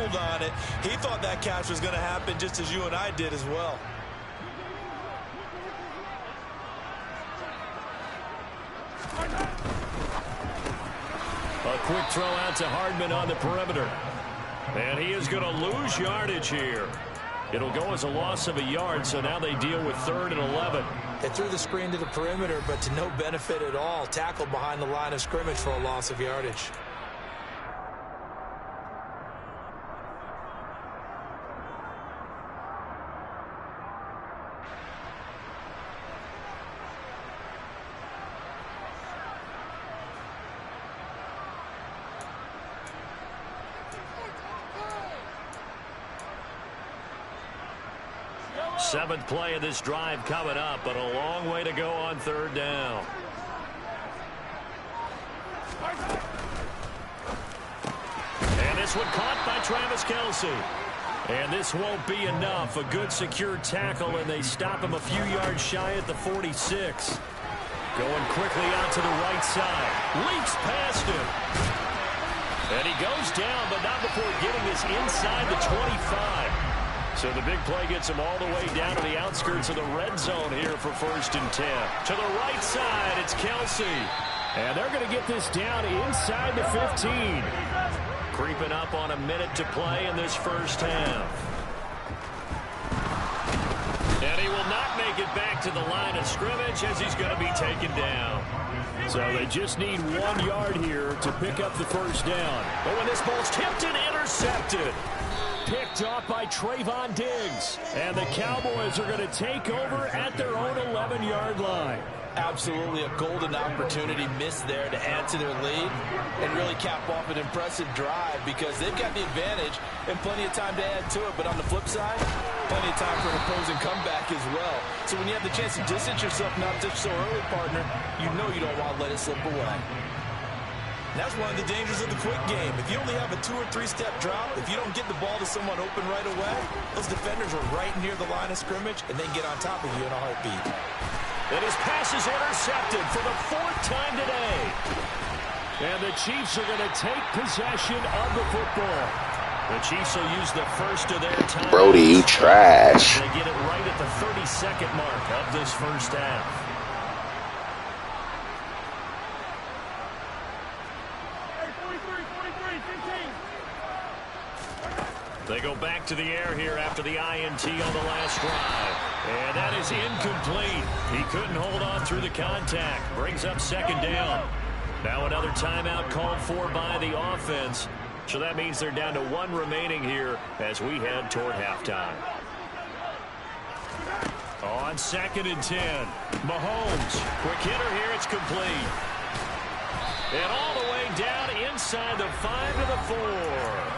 hold on it. He thought that catch was going to happen just as you and I did as well. A quick throw out to Hardman on the perimeter. And he is going to lose yardage here. It'll go as a loss of a yard, so now they deal with 3rd and 11. They threw the screen to the perimeter, but to no benefit at all. Tackled behind the line of scrimmage for a loss of yardage. Seventh play of this drive coming up, but a long way to go on 3rd down. And this one caught by Travis Kelce. And this won't be enough. A good secure tackle, and they stop him a few yards shy at the 46. Going quickly out to the right side. Leaks past him. And he goes down, but not before getting this inside the 25. So the big play gets him all the way down to the outskirts of the red zone here for 1st and 10. To the right side, it's Kelce. And they're going to get this down inside the 15. Creeping up on a minute to play in this first half. And he will not make it back to the line of scrimmage as he's going to be taken down. So they just need 1 yard here to pick up the first down. But when this ball's tipped and intercepted. Picked off by Trayvon Diggs. And the Cowboys are going to take over at their own 11-yard line. Absolutely a golden opportunity missed there to add to their lead and really cap off an impressive drive because they've got the advantage and plenty of time to add to it. But on the flip side, plenty of time for an opposing comeback as well. So when you have the chance to distance yourself not just so early, partner, you know you don't want to let it slip away. That's one of the dangers of the quick game. If you only have a 2- or 3-step drop, if you don't get the ball to someone open right away, those defenders are right near the line of scrimmage and then get on top of you in a heartbeat. And his pass is intercepted for the 4th time today. And the Chiefs are going to take possession of the football. The Chiefs will use the first of their time. Brody, you trash. They get it right at the 32nd mark of this first half. They go back to the air here after the INT on the last drive. And that is incomplete. He couldn't hold on through the contact. Brings up 2nd down. Now another timeout called for by the offense. So that means they're down to 1 remaining here as we head toward halftime. On 2nd and 10. Mahomes. Quick hitter here. It's complete. And all the way down inside the 5 to the 4.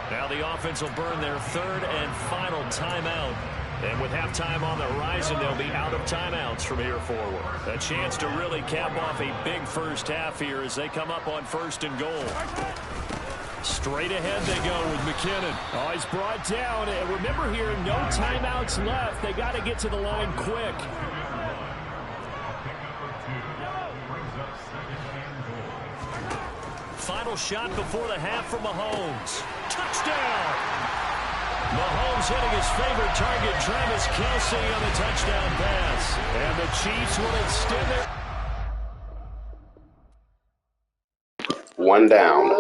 Now the offense will burn their 3rd and final timeout. And with halftime on the horizon, they'll be out of timeouts from here forward. A chance to really cap off a big first half here as they come up on 1st and goal. Straight ahead they go with McKinnon. Oh, he's brought down. And remember here, no timeouts left. They got to get to the line quick. Final shot before the half from Mahomes. Touchdown! Mahomes hitting his favorite target, Travis Kelce, on the touchdown pass. And the Chiefs will extend their... 1 down.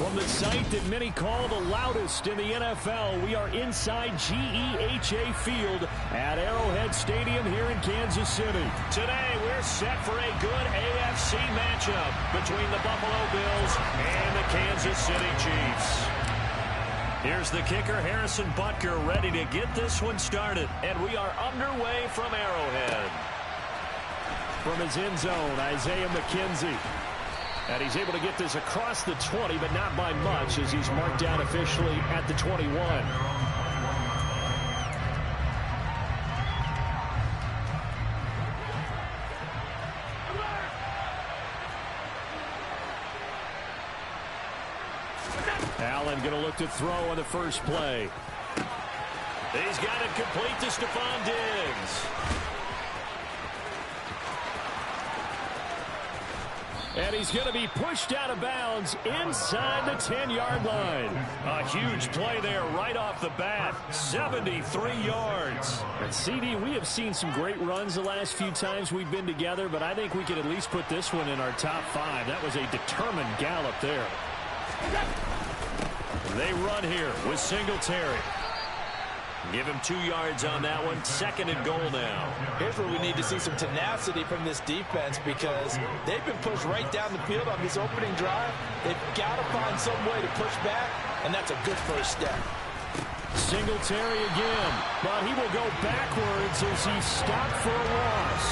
From the site that many call the loudest in the NFL, we are inside GEHA Field at Arrowhead Stadium here in Kansas City. Today, we're set for a good AFC matchup between the Buffalo Bills and the Kansas City Chiefs. Here's the kicker, Harrison Butker, ready to get this one started. And we are underway from Arrowhead. From his end zone, Isaiah McKenzie. And he's able to get this across the 20, but not by much, as he's marked down officially at the 21. Allen going to look to throw on the first play. He's got it complete to Stephon Diggs. And he's going to be pushed out of bounds inside the 10-yard line. A huge play there right off the bat. 73 yards. And CD, we have seen some great runs the last few times we've been together, but I think we could at least put this one in our top 5. That was a determined gallop there. They run here with Singletary. Give him 2 yards on that one. 2nd and goal now. Here's where we need to see some tenacity from this defense, because they've been pushed right down the field on this opening drive. They've got to find some way to push back, and that's a good first step. Singletary again, but he will go backwards as he's stopped for a loss.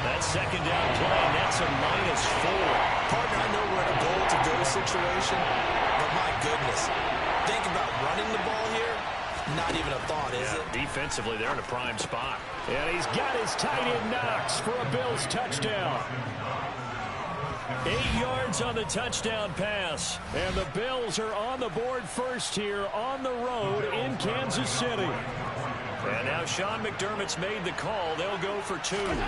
That 2nd down play, and that's a -4. Partner, I know we're in a goal-to-go situation, but my goodness, think about running the ball here. Not even a thought, is it? Defensively, they're in a prime spot. And he's got his tight end Knox for a Bills touchdown. 8 yards on the touchdown pass. And the Bills are on the board first here on the road in Kansas City. And now Sean McDermott's made the call. They'll go for 2.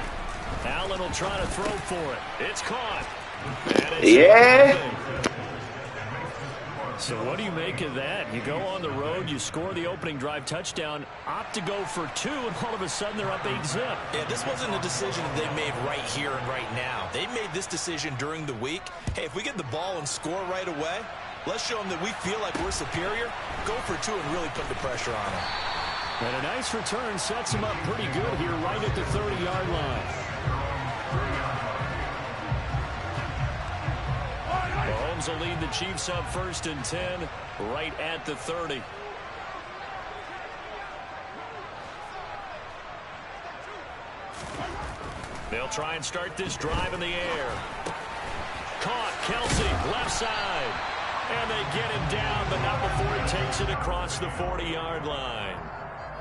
Allen will try to throw for it. It's caught. And it's So what do you make of that? You go on the road, you score the opening drive touchdown, opt to go for 2, and all of a sudden they're up 8-zip. Yeah, this wasn't a decision that they made right here and right now. They made this decision during the week. Hey, if we get the ball and score right away, let's show them that we feel like we're superior. Go for 2 and really put the pressure on them. And a nice return sets them up pretty good here right at the 30-yard line. Mahomes will lead the Chiefs up 1st and 10 right at the 30. They'll try and start this drive in the air. Caught, Kelsey, left side. And they get him down, but not before he takes it across the 40-yard line.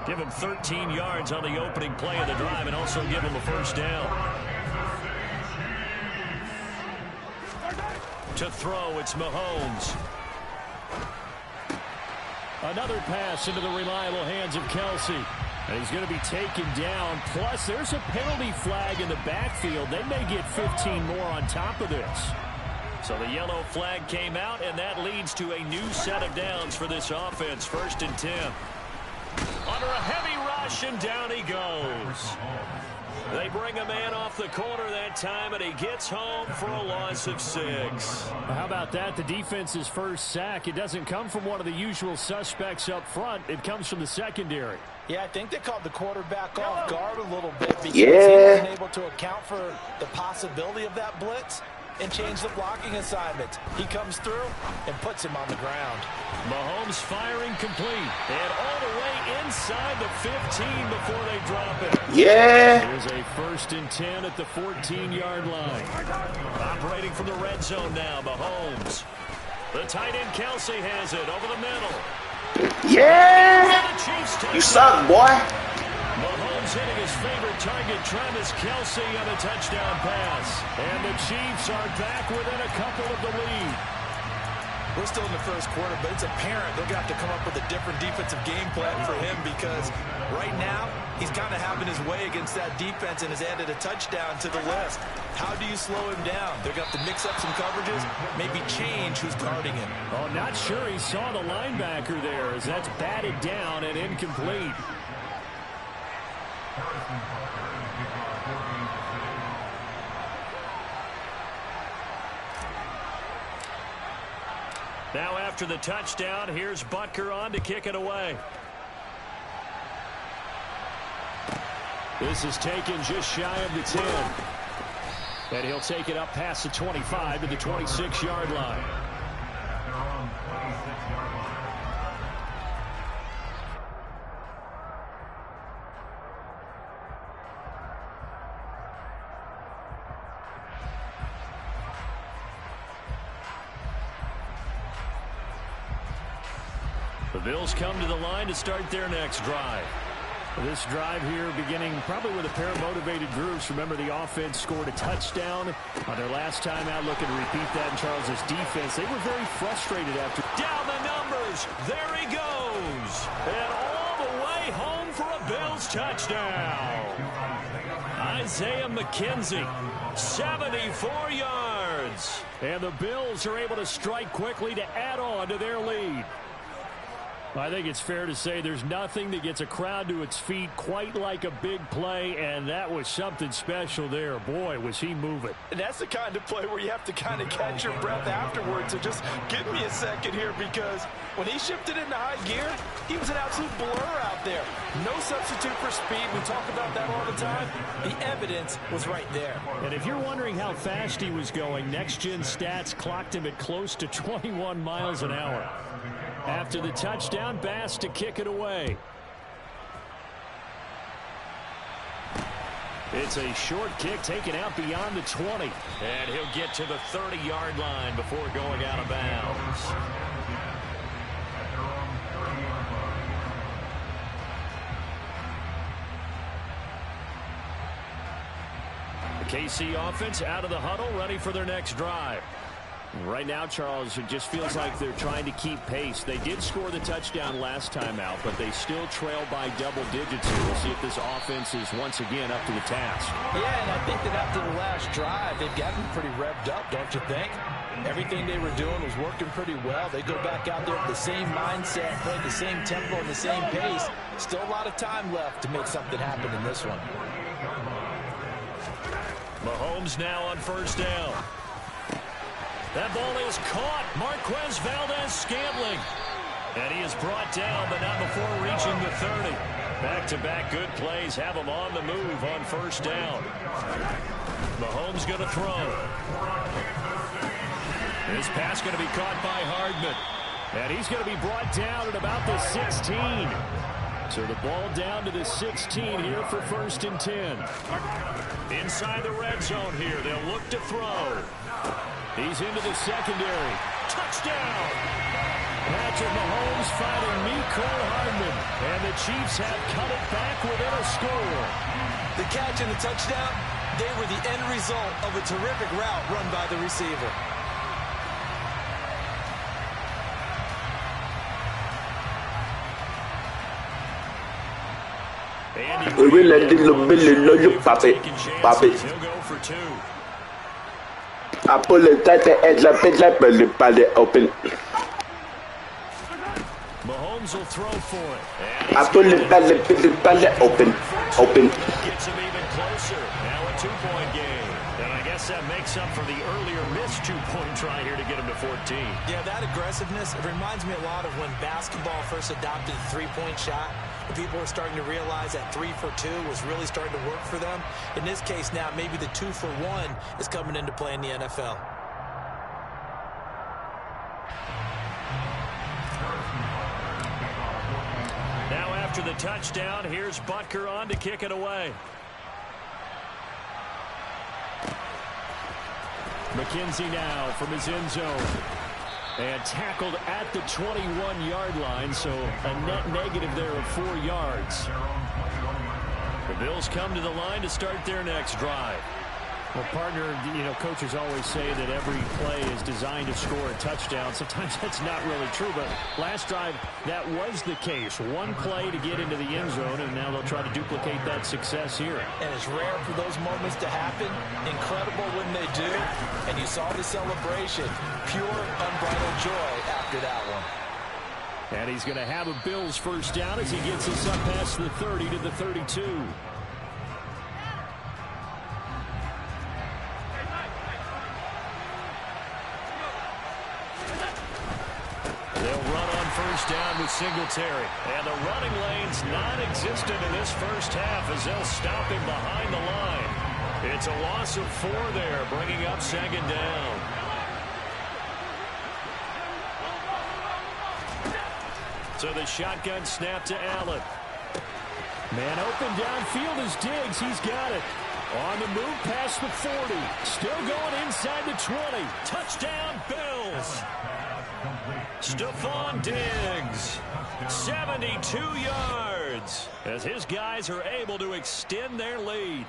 Give him 13 yards on the opening play of the drive and also give him a first down. To throw, it's Mahomes. Another pass into the reliable hands of Kelsey. And he's going to be taken down. Plus, there's a penalty flag in the backfield. They may get 15 more on top of this. So the yellow flag came out, and that leads to a new set of downs for this offense. 1st and 10. Under a heavy rush, and down he goes. They bring a man off the corner that time, and he gets home for a loss of 6. How about that? The defense's first sack. It doesn't come from one of the usual suspects up front. It comes from the secondary. Yeah, I think they caught the quarterback off guard a little bit because he wasn't able to account for the possibility of that blitz and change the blocking assignment. He comes through and puts him on the ground. Mahomes firing complete. And all the way inside the 15 before they drop it. Here's a 1st and 10 at the 14-yard line. Operating from the red zone now, Mahomes. The tight end Kelsey has it over the middle. You suck, boy. Mahomes hitting his favorite target, Travis Kelsey, on a touchdown pass. And the Chiefs are back within a couple of the lead. We're still in the first quarter, but it's apparent they're going to have to come up with a different defensive game plan for him, because right now he's kind of having his way against that defense and has added a touchdown to the list. How do you slow him down? They're going to have to mix up some coverages, maybe change who's guarding him. Oh, not sure he saw the linebacker there, as that's batted down and incomplete. Now after the touchdown, here's Butker on to kick it away. This is taken just shy of the 10. And he'll take it up past the 25 to the 26-yard line. The Bills come to the line to start their next drive. This drive here beginning probably with a pair of motivated groups. Remember, the offense scored a touchdown on their last time out, looking to repeat that in Charles's defense. They were very frustrated after. Down the numbers. There he goes. And all the way home for a Bills touchdown. Isaiah McKenzie, 74 yards. And the Bills are able to strike quickly to add on to their lead. I think it's fair to say there's nothing that gets a crowd to its feet quite like a big play, and that was something special there. Boy, was he moving. And that's the kind of play where you have to kind of catch your breath afterwards. So just give me a second here, because when he shifted into high gear, he was an absolute blur out there. No substitute for speed. We talk about that all the time. The evidence was right there. And if you're wondering how fast he was going, next-gen stats clocked him at close to 21 miles an hour. After the touchdown, Bass to kick it away. It's a short kick taken out beyond the 20. And he'll get to the 30-yard line before going out of bounds. The KC offense out of the huddle, ready for their next drive. Right now, Charles, it just feels like they're trying to keep pace. They did score the touchdown last time out, but they still trail by double digits here. We'll see if this offense is once again up to the task. Yeah, and I think that after the last drive, they've gotten pretty revved up, don't you think? Everything they were doing was working pretty well. They go back out there with the same mindset, play the same tempo and the same pace. Still a lot of time left to make something happen in this one. Mahomes now on first down. That ball is caught. Marquez Valdez-Scantling. And he is brought down, but not before reaching the 30. Back-to-back good plays have him on the move on first down. Mahomes going to throw. This pass going to be caught by Hardman. And he's going to be brought down at about the 16. So the ball down to the 16 here for 1st and 10. Inside the red zone here. They'll look to throw. He's into the secondary. Touchdown! Patrick Mahomes finding Mecole Hardman. And the Chiefs have cut it back within a score. The catch and the touchdown, they were the end result of a terrific route run by the receiver. We will let the little puppet. He'll go for 2. I pull it tight and the belly open. Mahomes will throw for it. I pull it belly open. Gets him even closer. Now a 2-point game. And I guess that makes up for the earlier missed 2-point try here to get him to 14. Yeah, that aggressiveness, it reminds me a lot of when basketball first adopted the three-point shot. People are starting to realize that 3 for 2 was really starting to work for them. In this case now, maybe the 2 for 1 is coming into play in the NFL. Now after the touchdown, here's Butker on to kick it away. McKenzie now from his end zone. And tackled at the 21-yard line, so a net negative there of 4 yards. The Bills come to the line to start their next drive. Well, partner, coaches always say that every play is designed to score a touchdown. Sometimes that's not really true, but last drive, that was the case. One play to get into the end zone, and now they'll try to duplicate that success here. And it's rare for those moments to happen. Incredible when they do. And you saw the celebration. Pure, unbridled joy after that one. And he's going to have a Bills first down as he gets us up past the 30 to the 32. down with Singletary. And the running lane's non-existent in this first half as they'll stop him behind the line. It's a loss of 4 there, bringing up second down. So the shotgun snap to Allen. Man open downfield is Diggs. He's got it. On the move past the 40. Still going inside the 20. Touchdown, Bills. Stephon Diggs. 72 yards. As his guys are able to extend their lead.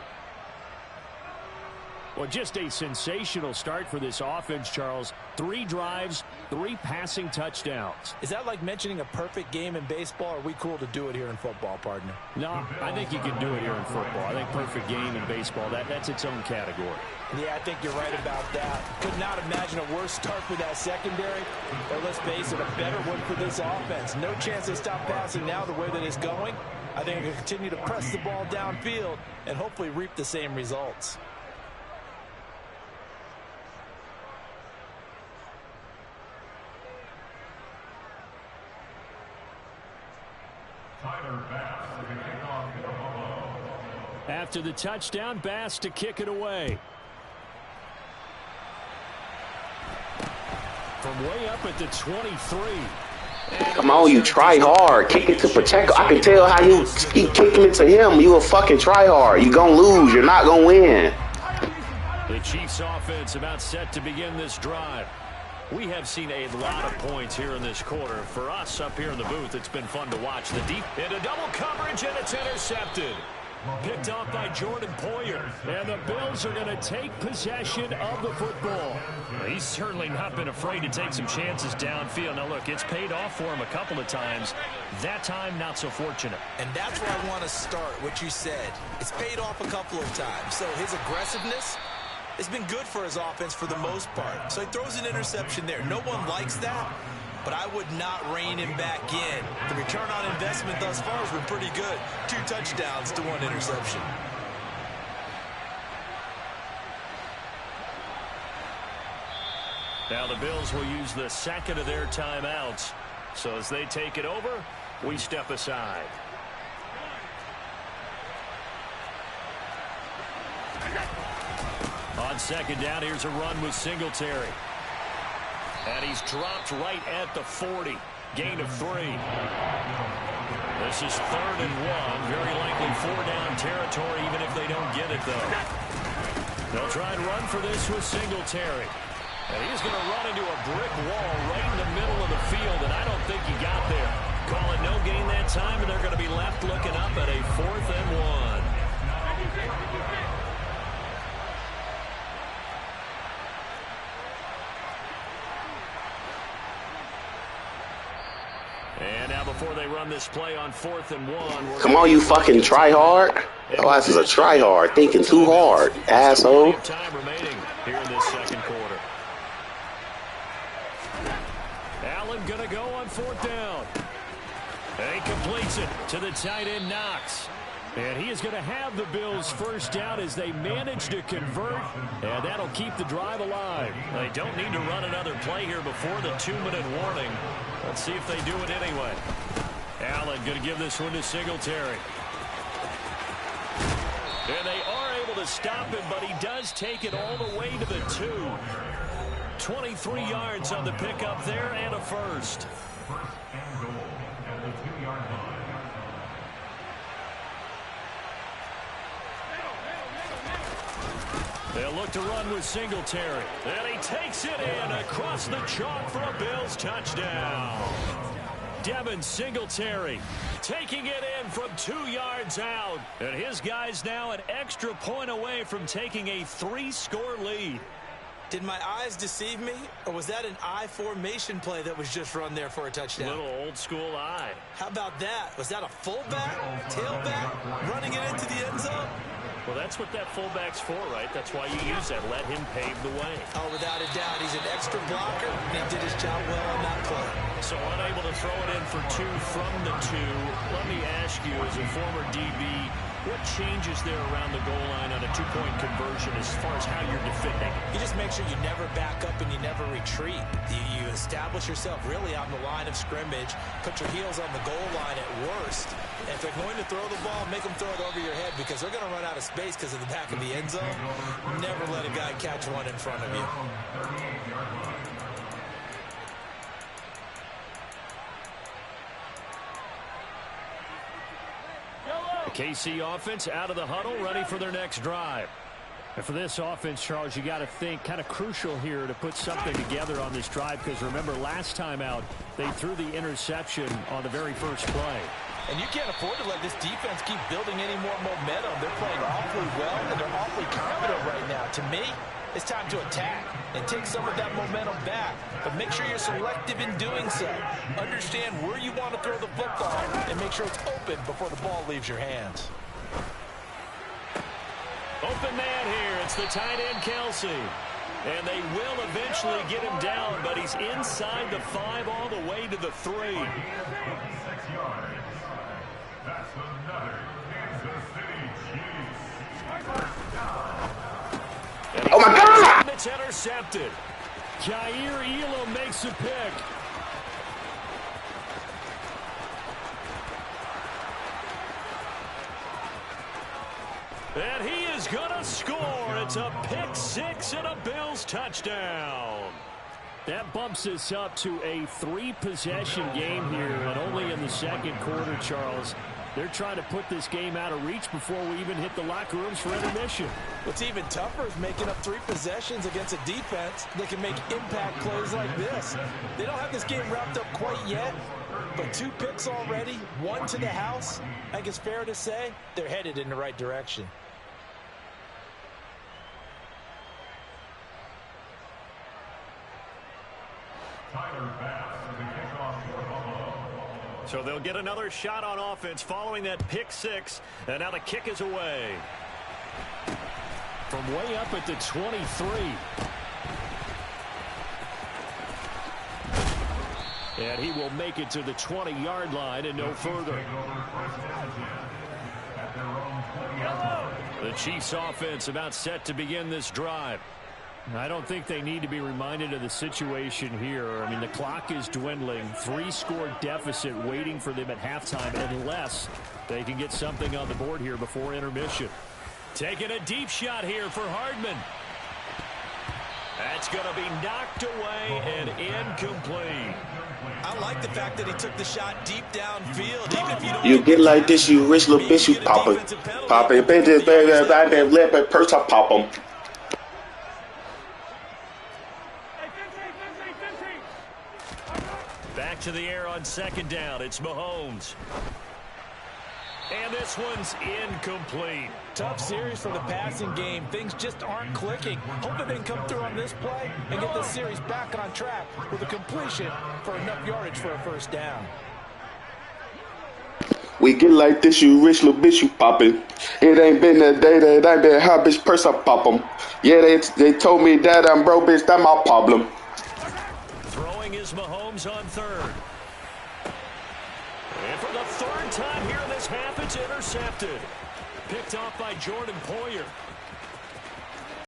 Well, just a sensational start for this offense, Charles. 3 drives, 3 passing touchdowns. Is that like mentioning a perfect game in baseball? Or are we cool to do it here in football, partner? No, I think you can do it here in football. I think perfect game in baseball, that's its own category. Yeah, I think you're right about that. Could not imagine a worse start for that secondary. Or let's face it, a better one for this offense. No chance they stop passing now the way that it's going. I think they'll continue to press the ball downfield and hopefully reap the same results. After the touchdown, Bass to kick it away. From way up at the 23. Come on, you try hard. Kick it to Pacheco. I can tell how you keep kicking it to him. You a fucking try hard. You're going to lose. You're not going to win. The Chiefs offense about set to begin this drive. We have seen a lot of points here in this quarter. For us up here in the booth, it's been fun to watch. The deep into double coverage, and it's intercepted. Picked off by Jordan Poyer. And the Bills are going to take possession of the football. He's certainly not been afraid to take some chances downfield. Now, look, it's paid off for him a couple of times. That time, not so fortunate. And that's where I want to start, what you said. It's paid off a couple of times. So his aggressiveness, it's been good for his offense for the most part. So he throws an interception there. No one likes that, but I would not rein him back in. The return on investment thus far has been pretty good. 2 touchdowns to 1 interception. Now the Bills will use the second of their timeouts. So as they take it over, we step aside. On second down, here's a run with Singletary. And he's dropped right at the 40. Gain of 3. This is 3rd and 1. Very likely 4-down territory, even if they don't get it, though. They'll try and run for this with Singletary. And he's going to run into a brick wall right in the middle of the field, and I don't think he got there. Call it no gain that time, and they're going to be left looking up at a 4th and 1. And now before they run this play on 4th and 1. Come on, you fucking try hard. Your ass is a try hard. Thinking too hard, asshole. Time remaining here in this second quarter. Allen going to go on 4th down. And he completes it to the tight end, Knox. And he is going to have the Bills first down as they manage to convert, and that'll keep the drive alive. They don't need to run another play here before the 2-minute warning. Let's see if they do it anyway. Allen going to give this one to Singletary. And they are able to stop him, but he does take it all the way to the 2. 23 yards on the pickup there and a first. They'll look to run with Singletary. And he takes it in across the chalk for a Bills touchdown. Devin Singletary taking it in from 2 yards out. And his guys now an extra point away from taking a 3-score lead. Did my eyes deceive me, or was that an I formation play that was just run there for a touchdown? Little old school eye. How about that? Was that a fullback, tailback, running it into the end zone? Well, that's what that fullback's for, right? That's why you use that. Let him pave the way. Oh, without a doubt. He's an extra blocker, and he did his job well on that play. So unable to throw it in for 2 from the 2. Let me ask you, as a former DB, What changes there around the goal line on a two-point conversion as far as how you're defending? You just make sure you never back up and you never retreat. You establish yourself really on the line of scrimmage, put your heels on the goal line at worst. And if they're going to throw the ball, make them throw it over your head because they're going to run out of space because of the back of the end zone. Never let a guy catch one in front of you. The KC offense out of the huddle, ready for their next drive. And for this offense, Charles, you got to think kind of crucial here to put something together on this drive because remember last time out they threw the interception on the very first play. And you can't afford to let this defense keep building any more momentum. They're playing awfully well and they're awfully confident right now. To me, it's time to attack and take some of that momentum back. But make sure you're selective in doing so. Understand where you want to throw the football and make sure it's open before the ball leaves your hands. Open man here. It's the tight end, Kelsey. And they will eventually get him down, but he's inside the 5 all the way to the 3. That's another Kansas City Chiefs. Oh, my God! It's intercepted. Jair Elam makes a pick. And he is going to score. It's a pick 6 and a Bills touchdown. That bumps us up to a 3-possession game here, and only in the second quarter, Charles. They're trying to put this game out of reach before we even hit the locker rooms for intermission. What's even tougher is making up 3 possessions against a defense that can make impact plays like this. They don't have this game wrapped up quite yet, but 2 picks already, 1 to the house. I think it's fair to say they're headed in the right direction. So they'll get another shot on offense following that pick 6, and now the kick is away. From way up at the 23. And he will make it to the 20-yard line and no further. The Chiefs offense about set to begin this drive. I don't think they need to be reminded of the situation here. I mean, the clock is dwindling. 3-score deficit waiting for them at halftime unless they can get something on the board here before intermission. Taking a deep shot here for Hardman. That's going to be knocked away and incomplete. I like the fact that he took the shot deep downfield. Even if you don't You get like this, you rich little bitch, you pop it. Pop it. Bitches, baby, let me purse, I pop them. Back to the air on second down. It's Mahomes. And this one's incomplete. Tough series for the passing game. Things just aren't clicking. Hoping they can come through on this play and get this series back on track with a completion for enough yardage for a first down. We get like this, you rich little bitch, you poppin'. It ain't been a day that it ain't been hot, bitch, purse, I pop them. Yeah, they told me that I'm broke, bitch, that's my problem. Throwing is Mahomes on third. And for the third time here in this half, it's intercepted. Picked off by Jordan Poyer.